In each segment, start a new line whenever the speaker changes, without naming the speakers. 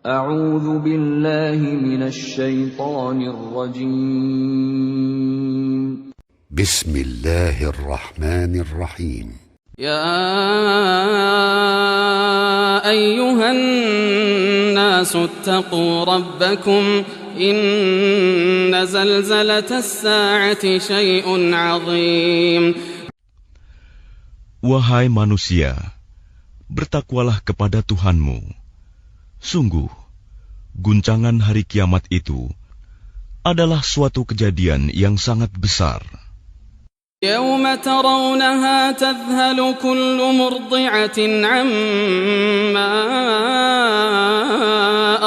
أعوذ بالله من الشيطان الرجيم.
بسم الله الرحمن الرحيم.
يا أيها الناس اتقوا ربكم إن زلزلة الساعة شيء عظيم.
Wahai manusia, bertakwalah kepada Tuhanmu. Sungguh, guncangan hari kiamat itu adalah suatu kejadian yang sangat besar.
يوم ترونها تذهل كل مرضعة عما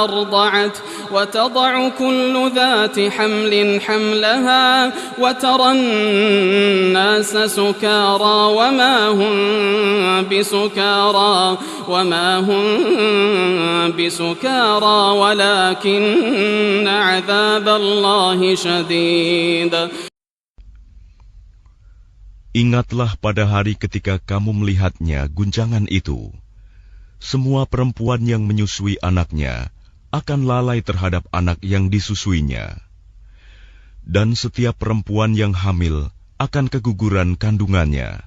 أرضعت وتضع كل ذات حمل حملها وترى الناس سكارى وما هم بسكارى ولكن عذاب الله شديد.
Ingatlah pada hari ketika kamu melihatnya guncangan itu. Semua perempuan yang menyusui anaknya akan lalai terhadap anak yang disusuinya. Dan setiap perempuan yang hamil akan keguguran kandungannya.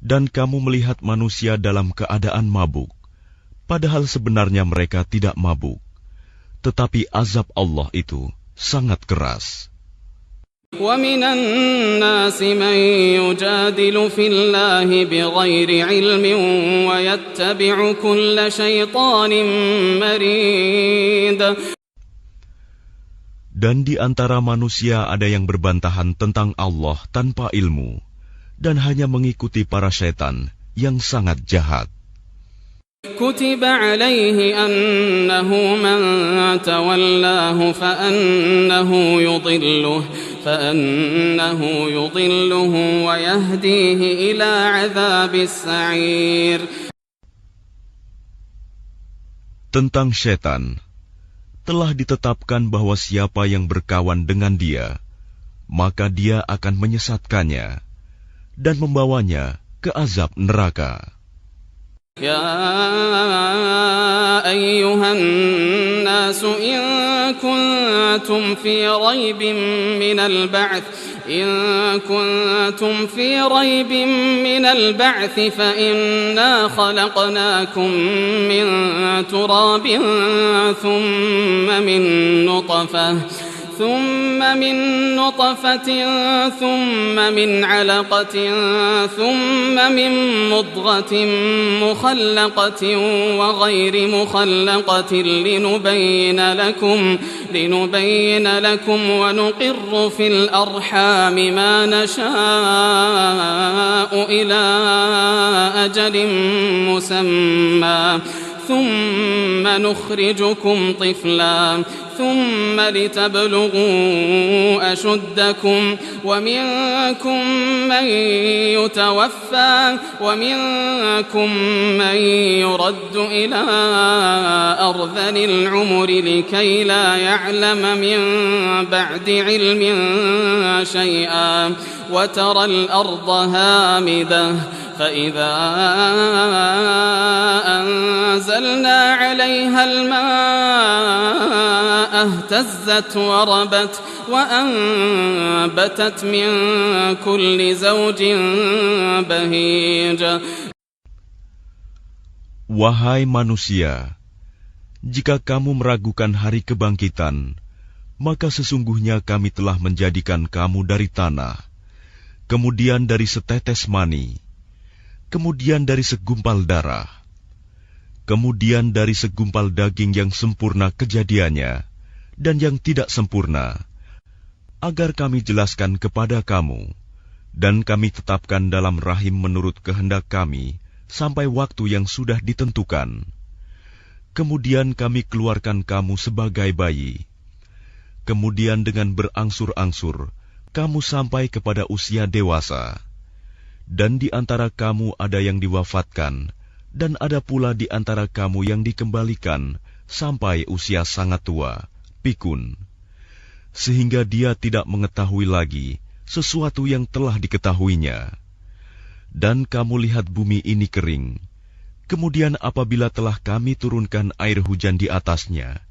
Dan kamu melihat manusia dalam keadaan mabuk, padahal sebenarnya mereka tidak mabuk. Tetapi azab Allah itu sangat keras.
وَمِنَ النَّاسِ مَن يُجَادِلُ فِي اللَّهِ بِغَيْرِ عِلْمٍ وَيَتَّبِعُ كُلَّ شَيْطَانٍ مَرِيدٍ.
Dan di antara manusia ada yang berbantahan tentang Allah tanpa ilmu dan hanya mengikuti para syaitan yang sangat jahat.
كتب عليه أنه من تولاه فأنه يضله ويهديه إلى عذاب السعير.
Tentang syaitan, telah ditetapkan bahwa siapa yang berkawan dengan dia, maka dia akan menyesatkannya dan membawanya ke azab neraka.
يا أيها الناس إن كنتم في ريب من البعث فإنا خلقناكم من تراب ثم من نطفة ثم من علقة ثم من مضغة مخلقة وغير مخلقة لنبين لكم ونقر في الأرحام ما نشاء إلى أجل مسمى ثم نخرجكم طفلا ثم لتبلغوا أشدكم ومنكم من يتوفى ومنكم من يرد إلى أرذل العمر لكي لا يعلم من بعد علم شيئا وترى الأرض هامدة فإذا أنزلنا عليها الماء اهتزت وربت وأنبتت من كل زوج بهيج.
Wahai manusia, jika kamu meragukan hari kebangkitan, maka sesungguhnya kami telah menjadikan kamu dari tanah, kemudian dari setetes mani, kemudian dari segumpal darah, kemudian dari segumpal daging yang sempurna kejadiannya dan yang tidak sempurna, agar kami jelaskan kepada kamu, dan kami tetapkan dalam rahim menurut kehendak kami sampai waktu yang sudah ditentukan. Kemudian kami keluarkan kamu sebagai bayi. Kemudian dengan berangsur-angsur, kamu sampai kepada usia dewasa. Dan di antara kamu ada yang diwafatkan, dan ada pula di antara kamu yang dikembalikan sampai usia sangat tua, pikun, sehingga dia tidak mengetahui lagi sesuatu yang telah diketahuinya. Dan kamu lihat bumi ini kering, Kemudian apabila telah kami turunkan air hujan di atasnya,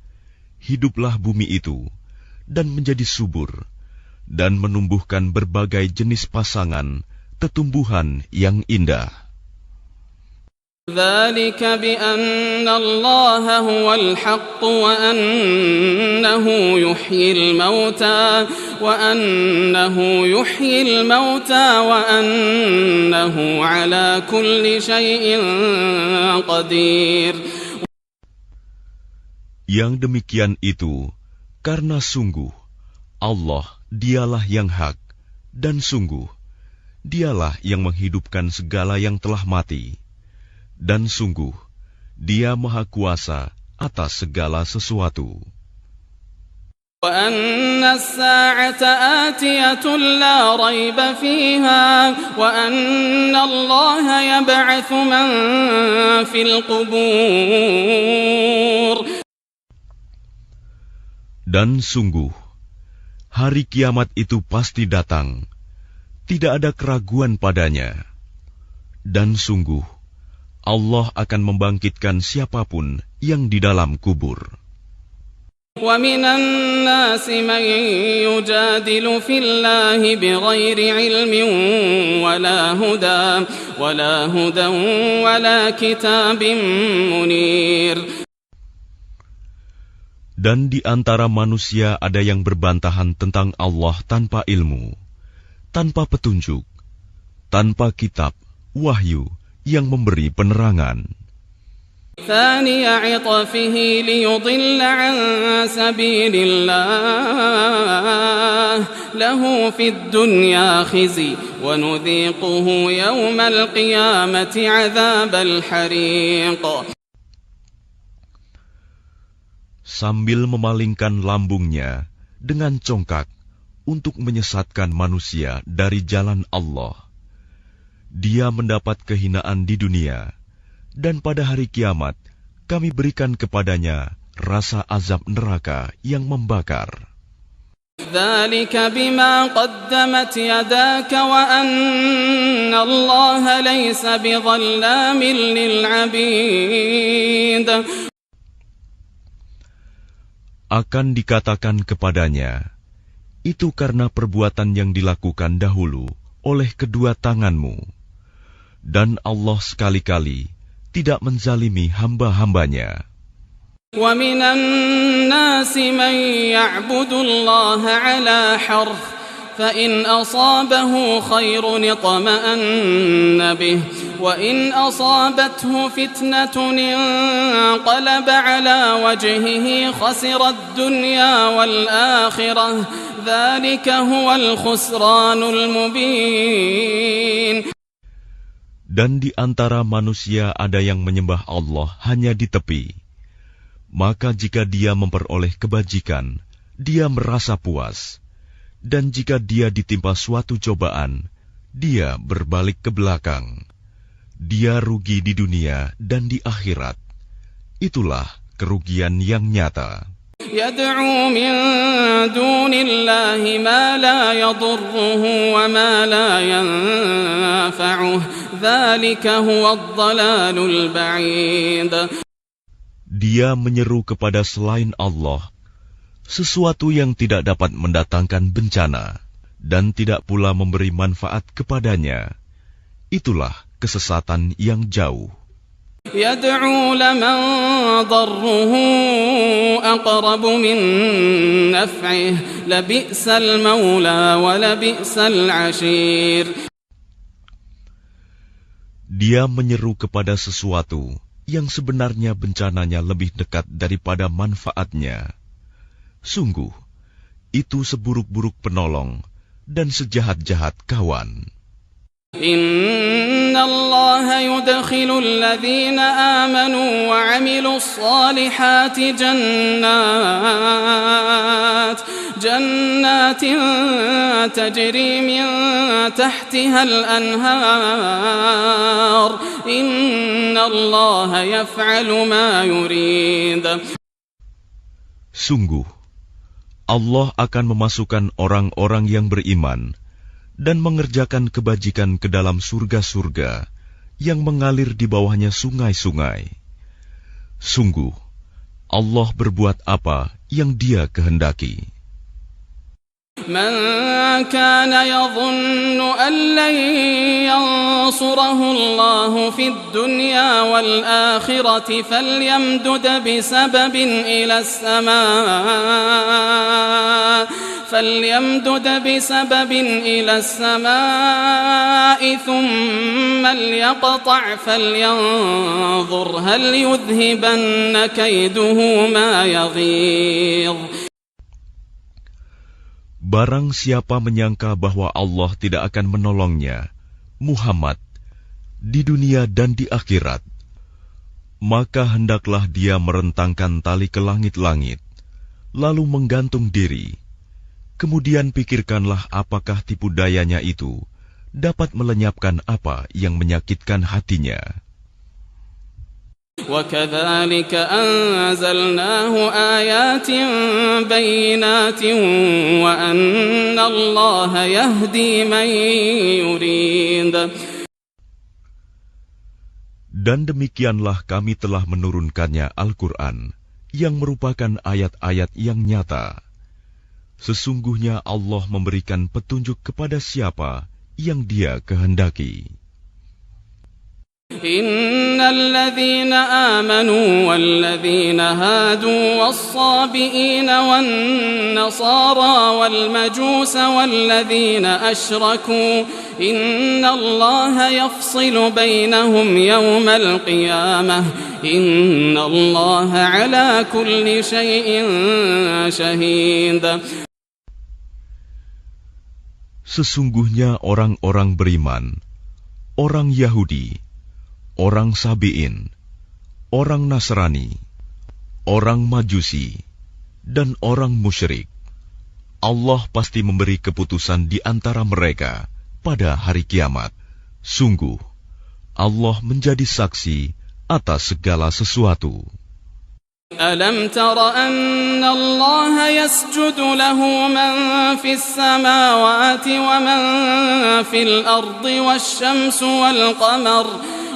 hiduplah bumi itu dan menjadi subur, dan menumbuhkan berbagai jenis pasangan, tetumbuhan yang indah.
ذلك بأن الله هو الحق وأنه يحيي الموتى وأنه على كل شيء قدير.
Yang demikian itu karena sungguh Allah dialah yang hak, dan sungguh dialah yang menghidupkan segala yang telah mati, dan sungguh Dia Maha Kuasa atas segala sesuatu.
وأن الساعة آتية لا ريب فيها وأن الله يبعث من في القبور.
Dan sungguh hari kiamat itu pasti datang, tidak ada keraguan padanya. Dan sungguh Allah akan membangkitkan siapapun yang di dalam kubur.
وَمِنَ النَّاسِ مَن يُجَادِلُ فِي اللَّهِ بِغَيْرِ عِلْمٍ وَلَا هُدًى وَلَا كِتَابٍ مُنِيرٍ.
Dan di antara manusia ada yang berbantahan tentang Allah tanpa ilmu, tanpa petunjuk, tanpa kitab, wahyu yang memberi penerangan.
ثاني عطفه ليضل عن سبيل الله له في الدنيا خزي ونذيقه يوم القيامة عذاب الحريق.
Sambil memalingkan lambungnya dengan congkak untuk menyesatkan manusia dari jalan Allah, dia mendapat kehinaan di dunia, dan pada hari kiamat kami berikan kepadanya rasa azab neraka yang membakar.
ذلك بما قدمت يداك وأن الله ليس بظلام للعبيد.
Akan dikatakan kepadanya, itu karena perbuatan yang dilakukan dahulu oleh kedua tanganmu, dan Allah sekali-kali tidak menzalimi hamba-hambanya.
وَمِنَ النَّاسِ مَن يَعْبُدُ اللَّهَ عَلَى حَرْفٍ فَإِنْ أَصَابَهُ خَيْرٌ اطْمَأَنَّ بِهِ وَإِنْ أَصَابَتْهُ فِتْنَةٌ انقَلَبَ عَلَى وَجْهِهِ خَسِرَ الدُّنْيَا وَالْآخِرَةَ ذَلِكَ هُوَ الْخُسْرَانُ الْمُبِينُ.
Dan di antara manusia ada yang menyembah Allah hanya di tepi. Maka jika dia memperoleh kebajikan, dia merasa puas. Dan jika dia ditimpa suatu cobaan, dia berbalik ke belakang. Dia rugi di dunia dan di akhirat. Itulah kerugian yang nyata.
يدعو من دون الله ما لا يضره وما لا ينفعه ذلك هو الضلال البعيد.
Dia menyeru kepada selain Allah sesuatu yang tidak dapat mendatangkan bencana dan tidak pula memberi manfaat kepadanya. Itulah kesesatan yang jauh.
يدعو لمن ضره أقرب من نفعه لبئس المولى ولبئس العشير.
Dia menyeru kepada sesuatu yang sebenarnya bencananya lebih dekat daripada manfaatnya. Sungguh, itu seburuk-buruk penolong dan sejahat-jahat kawan.
إن الله يدخل الذين آمنوا وعملوا الصالحات جنات تجري من تحتها الأنهار إن الله يفعل ما يريد.
Sungguh, Allah akan memasukkan orang-orang yang beriman dan mengerjakan kebajikan ke dalam surga-surga yang mengalir di bawahnya sungai-sungai. Sungguh, Allah berbuat apa yang Dia kehendaki.
من كان يظن أن لن ينصره الله في الدنيا والآخرة فليمدد بسبب إلى السماء ثم ليقطع فلينظر هل يذهبن كيده ما يغيظ.
Barang siapa menyangka bahwa Allah tidak akan menolongnya, Muhammad, di dunia dan di akhirat, maka hendaklah dia merentangkan tali ke langit-langit, lalu menggantung diri. Kemudian pikirkanlah apakah tipu dayanya itu dapat melenyapkan apa yang menyakitkan hatinya.
وَكَذَلِكَ أَنزَلْنَاهُ آيَاتٍ بَيِّنَاتٍ وَأَنَّ اللَّهَ يَهْدِي مَن يُرِيدُ.
Dan demikianlah kami telah menurunkannya Al-Quran, yang merupakan ayat-ayat yang nyata. Sesungguhnya Allah memberikan petunjuk kepada siapa yang Dia kehendaki.
إن الذين آمنوا والذين هادوا والصابئين والنصارى والمجوس والذين أشركوا إن الله يفصل بينهم يوم القيامة إن الله على كل شيء شهيد.
Sesungguhnya orang-orang beriman, orang Yahudi, orang Sabi'in, orang Nasrani, orang Majusi, dan orang musyrik, Allah pasti memberi keputusan di antara mereka pada hari kiamat. Sungguh, Allah menjadi saksi atas segala sesuatu.
ألم تر أن الله يسجد له من في السماوات ومن في الأرض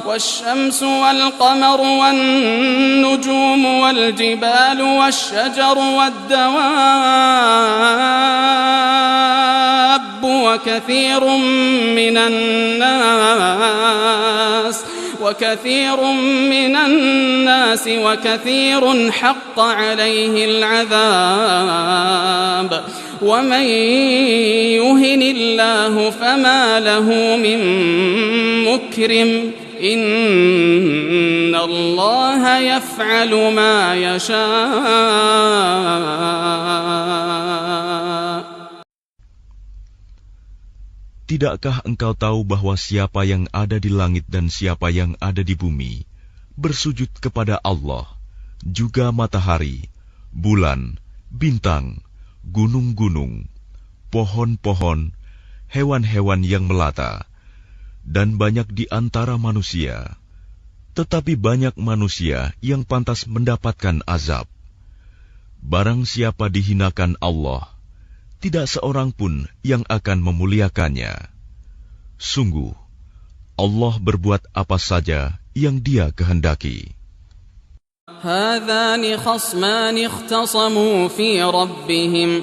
والشمس والقمر والنجوم والجبال والشجر والدواب وكثير من الناس وكثير حق عليه العذاب ومن يهن الله فما له من مكرم إن الله يفعل ما يشاء.
Tidakkah engkau tahu bahwa siapa yang ada di langit dan siapa yang ada di bumi bersujud kepada Allah, juga matahari, bulan, bintang, gunung-gunung, pohon-pohon, hewan-hewan yang melata, dan banyak di antara manusia. Tetapi banyak manusia yang pantas mendapatkan azab. Barang siapa dihinakan Allah, tidak seorang pun yang akan memuliakannya. Sungguh, Allah berbuat apa saja yang Dia kehendaki.
هذان خصمان اختصموا في ربهم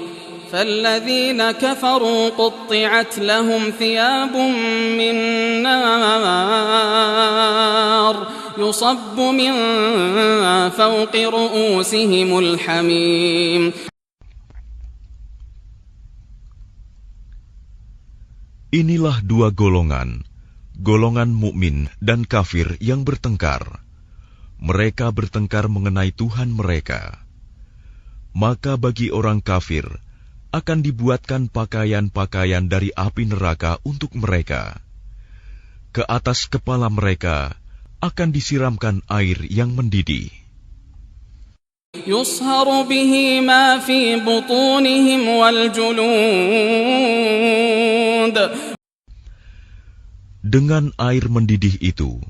فالذين كفروا قطعت لهم ثياب من نار يصب من فوق رؤوسهم الحميم.
Inilah dua golongan, golongan mukmin dan kafir yang bertengkar. Mereka bertengkar mengenai Tuhan mereka. Maka bagi orang kafir akan dibuatkan pakaian-pakaian dari api neraka untuk mereka. Ke atas kepala mereka akan disiramkan air yang mendidih.
يصهر به ما في بطونهم والجلود.
Dengan air mendidih itu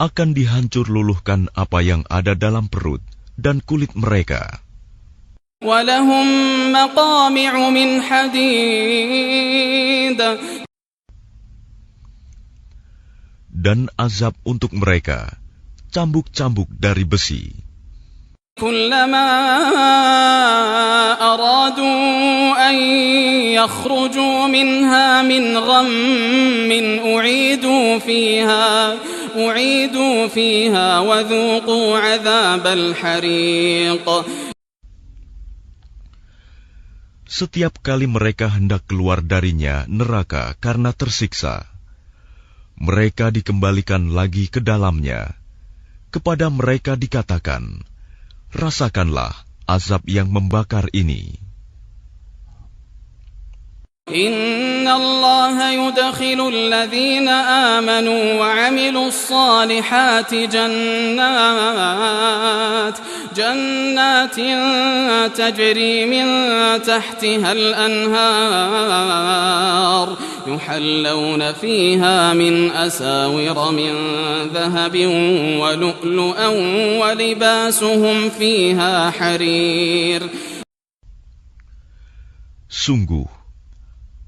akan dihancur luluhkan apa yang ada dalam perut dan kulit mereka.
وَلَهُمْ مَقَامِعُ مِنْ حَدِيدٍ.
dan azab untuk mereka, cambuk-cambuk dari besi.
كلما أرادوا أن يخرجوا منها من غم أعيدوا فيها وذوقوا عذاب الحريق.
Setiap kali mereka hendak keluar darinya neraka karena tersiksa, mereka dikembalikan lagi ke dalamnya. Kepada mereka dikatakan, rasakanlah azab yang membakar ini.
Inna Allah yudkhilu alladhina amanu wa 'amilus salihati jannatin tajri min tahtiha al-anhar yuhallawna fiha min asawira min dhahabin wa lu'lu'an wa libasuhum fiha harir.
Sungguh,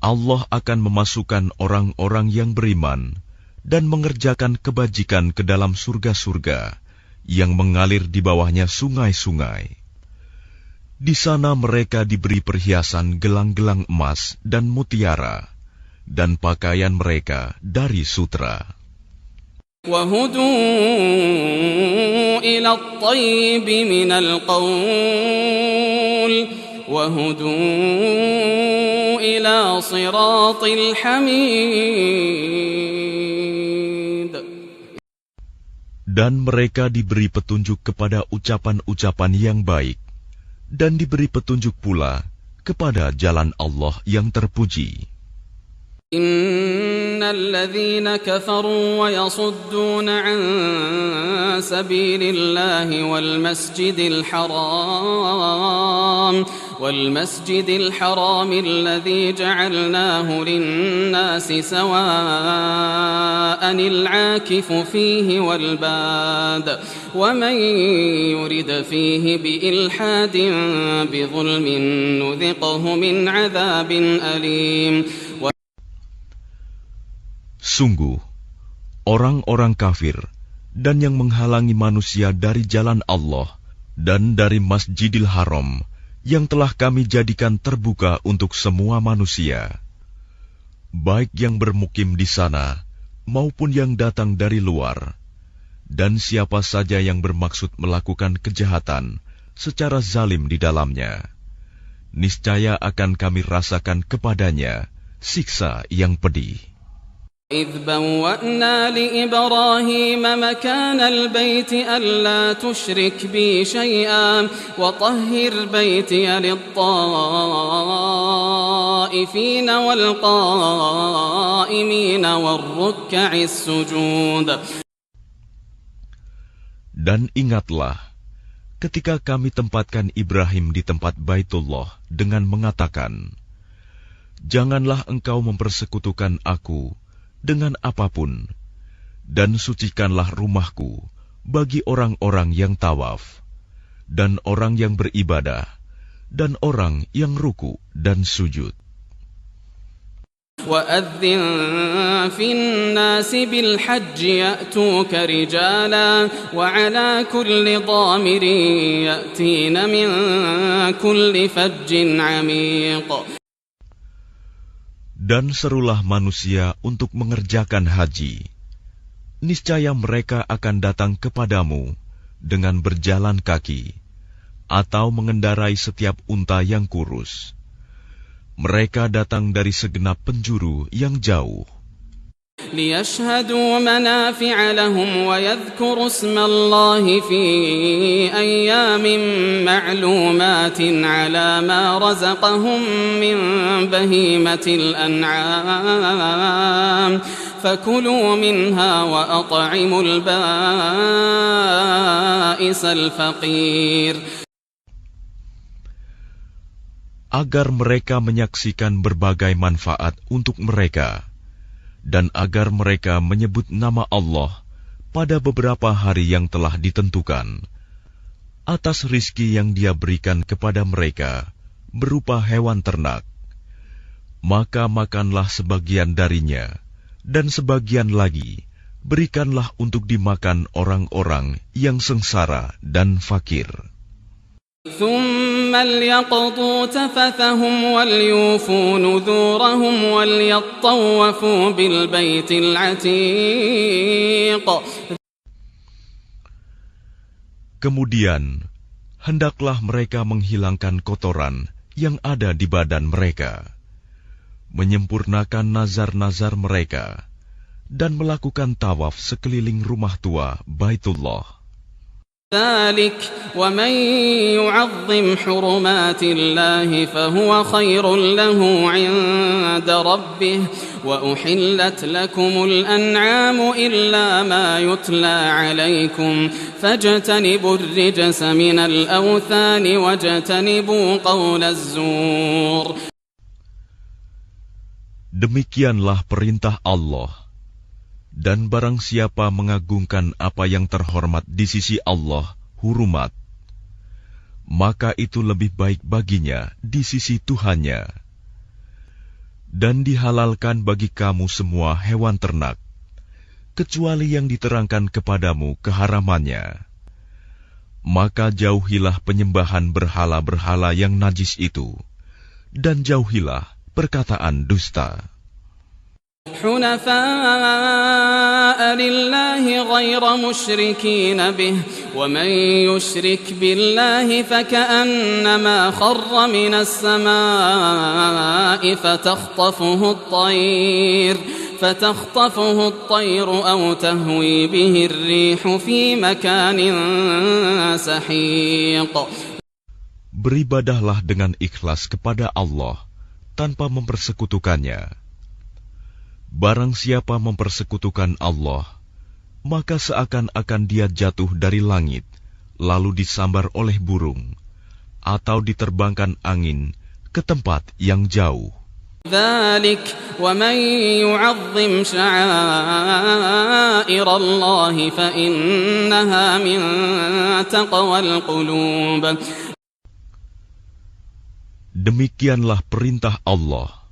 Allah akan memasukkan orang-orang yang beriman dan mengerjakan kebajikan ke dalam surga-surga yang mengalir di bawahnya sungai-sungai. Di sana mereka diberi perhiasan gelang-gelang emas dan mutiara, dan pakaian mereka dari sutra.
وَهُدُوا إِلَى الطَّيِّبِ مِنَ الْقَوْلِ وَهُدُوا إِلَى صِرَاطِ الْحَمِيدِ.
Dan mereka diberi petunjuk kepada ucapan-ucapan yang baik, dan diberi petunjuk pula kepada jalan Allah yang terpuji.
إن الذين كفروا ويصدون عن سبيل الله والمسجد الحرام الذي جعلناه للناس سواء العاكف فيه والباد ومن يرد فيه بإلحاد بظلم نذقه من عذاب أليم.
Sungguh, orang-orang kafir dan yang menghalangi manusia dari jalan Allah dan dari Masjidil Haram yang telah kami jadikan terbuka untuk semua manusia, baik yang bermukim di sana maupun yang datang dari luar, dan siapa saja yang bermaksud melakukan kejahatan secara zalim di dalamnya, niscaya akan kami rasakan kepadanya siksa yang pedih.
إذ بوأنا لإبراهيم مكان البيت ألا تشرك بي شيئا وطهر بيتي للطائفين والقائمين والركع السجود.
Dan ingatlah ketika kami tempatkan Ibrahim di tempat Baitullah dengan mengatakan, janganlah engkau mempersekutukan aku dengan apapun, dan sucikanlah rumahku bagi orang-orang yang tawaf, dan orang yang beribadah, dan orang yang ruku dan sujud.
وَأَذِّن فِي النَّاسِ بِالْحَجِّ يَأْتُوكَ رِجَالًا وَعَلَى كُلِّ ضَامِرٍ يَأْتِينَ مِنْ كُلِّ فَجٍّ عَمِيقٍ.
Dan serulah manusia untuk mengerjakan haji. Niscaya mereka akan datang kepadamu dengan berjalan kaki, atau mengendarai setiap unta yang kurus. Mereka datang dari segenap penjuru yang jauh.
ليشهدوا منافع لهم ويذكروا اسم الله في أيام معلومات على ما رزقهم من بهيمة الأنعام فكلوا منها وأطعموا البائس الفقير.
Agar mereka menyaksikan berbagai manfaat untuk mereka, dan agar mereka menyebut nama Allah pada beberapa hari yang telah ditentukan, atas rizki yang Dia berikan kepada mereka berupa hewan ternak. Maka makanlah sebagian darinya, dan sebagian lagi berikanlah untuk dimakan orang-orang yang sengsara dan fakir.
ثم ليقضوا تفثهم وليوفوا نذورهم وليطوفوا بالبيت العتيق.
Kemudian, hendaklah mereka menghilangkan kotoran yang ada di badan mereka, menyempurnakan nazar-nazar mereka, dan melakukan tawaf sekeliling rumah tua Baitullah.
ذلك ومن يعظم حرمات الله فهو خير له عند ربه وأحلت لكم الأنعام إلا ما يتلى عليكم فاجتنبوا الرجس من الأوثان واجتنبوا قول الزور.
Demikianlah perintah Allah. Dan barang siapa mengagungkan apa yang terhormat di sisi Allah, hurumat, maka itu lebih baik baginya di sisi Tuhannya. Dan dihalalkan bagi kamu semua hewan ternak, kecuali yang diterangkan kepadamu keharamannya. Maka jauhilah penyembahan berhala-berhala yang najis itu, dan jauhilah perkataan dusta.
حنفاء لله غير مشركين به ومن يشرك بالله فكأنما خر من السماء فتخطفه الطير أو تهوي به الريح في مكان سحيق.
Beribadahlah dengan ikhlas kepada Allah tanpa mempersekutukannya. Barang siapa mempersekutukan Allah, maka seakan-akan dia jatuh dari langit, lalu disambar oleh burung, atau diterbangkan angin ke tempat yang jauh.
ذلك ومن يعظم شعائر الله فإنها من تقوى القلوب.
Demikianlah perintah Allah.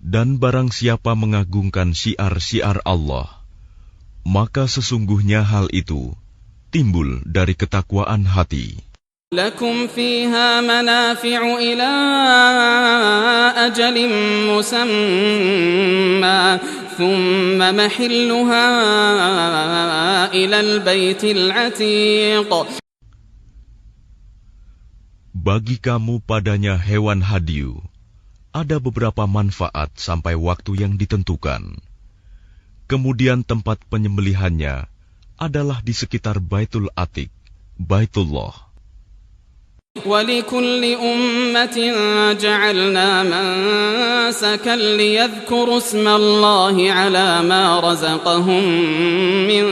Dan barang siapa mengagungkan syiar-syiar Allah, maka sesungguhnya hal itu timbul dari ketakwaan hati.
لكم فيها منافع إلى أجل مسمى ثم محلها إلى البيت العتيق.
Bagi kamu padanya hewan hadiu, ada beberapa manfaat sampai waktu yang ditentukan. Kemudian tempat penyembelihannya adalah di sekitar Baitul Atiq, Baitullah.
وَلِكُلِّ أُمَّةٍ جَعَلْنَا مَنسَكًا لِيَذْكُرُوا اسْمَ اللَّهِ عَلَى مَا رَزَقَهُم مِّن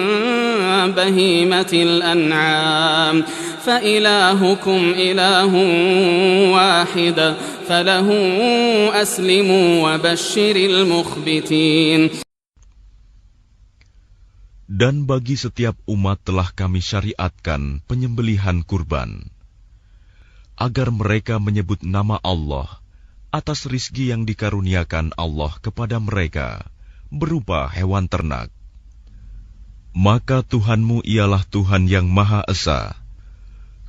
بَهِيمَةِ الْأَنْعَامِ فَإِلَٰهُكُمْ إِلَٰهٌ وَاحِدٌ فَلَهُ أَسْلِمُوا وَبَشِّرِ الْمُخْبِتِينَ.
Dan bagi setiap umat telah kami syariatkan penyembelihan kurban, agar mereka menyebut nama Allah atas rizki yang dikaruniakan Allah kepada mereka berupa hewan ternak. Maka Tuhanmu ialah Tuhan yang Maha Esa.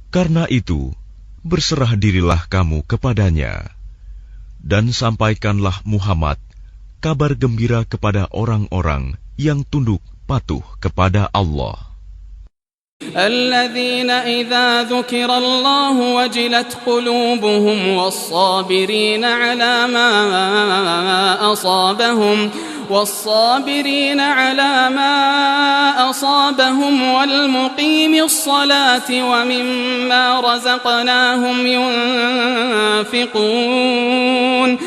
Karena itu, berserah dirilah kamu kepadanya, dan sampaikanlah Muhammad kabar gembira kepada orang-orang yang tunduk patuh kepada Allah.
الذين إذا ذكر الله وجلت قلوبهم والصابرين على ما أصابهم والمقيم الصلاة ومما رزقناهم ينفقون.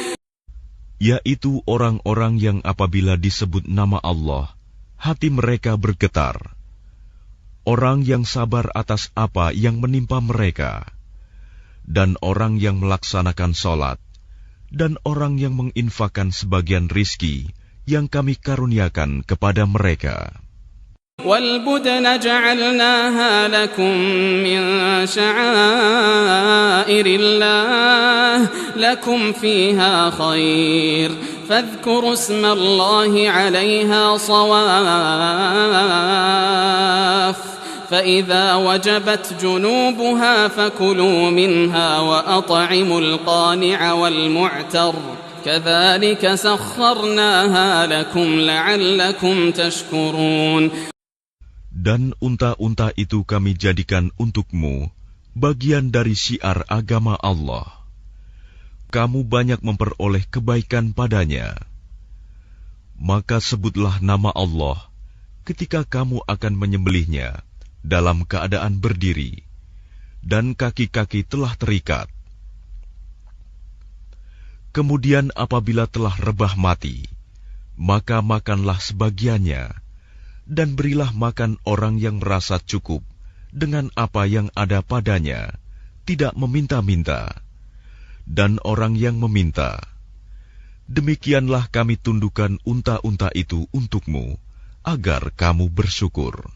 Yaitu orang-orang yang apabila disebut nama Allah, hati mereka bergetar. Orang yang sabar atas apa yang menimpa mereka, dan orang yang melaksanakan sholat, dan orang yang menginfakkan sebagian rizki yang kami karuniakan kepada mereka.
وَالْبُدْنَ جَعَلْنَاهَا لَكُمْ مِنْ شَعَائِرِ اللَّهِ لَكُمْ فِيهَا خَيْرٌ فاذكروا اسم الله عليها صواف فإذا وجبت جنوبها فكلوا منها وأطعموا القانع والمعتر كذلك سخرناها لكم لعلكم تشكرون.
Dan unta-unta itu kami jadikan untukmu bagian dari syiar agama Allah. Kamu banyak memperoleh kebaikan padanya. Maka sebutlah nama Allah ketika kamu akan menyembelihnya dalam keadaan berdiri, dan kaki-kaki telah terikat. Kemudian apabila telah rebah mati, maka makanlah sebagiannya, dan berilah makan orang yang merasa cukup dengan apa yang ada padanya, tidak meminta-minta, dan orang yang meminta. Demikianlah kami tundukkan unta-unta itu untukmu, agar kamu bersyukur.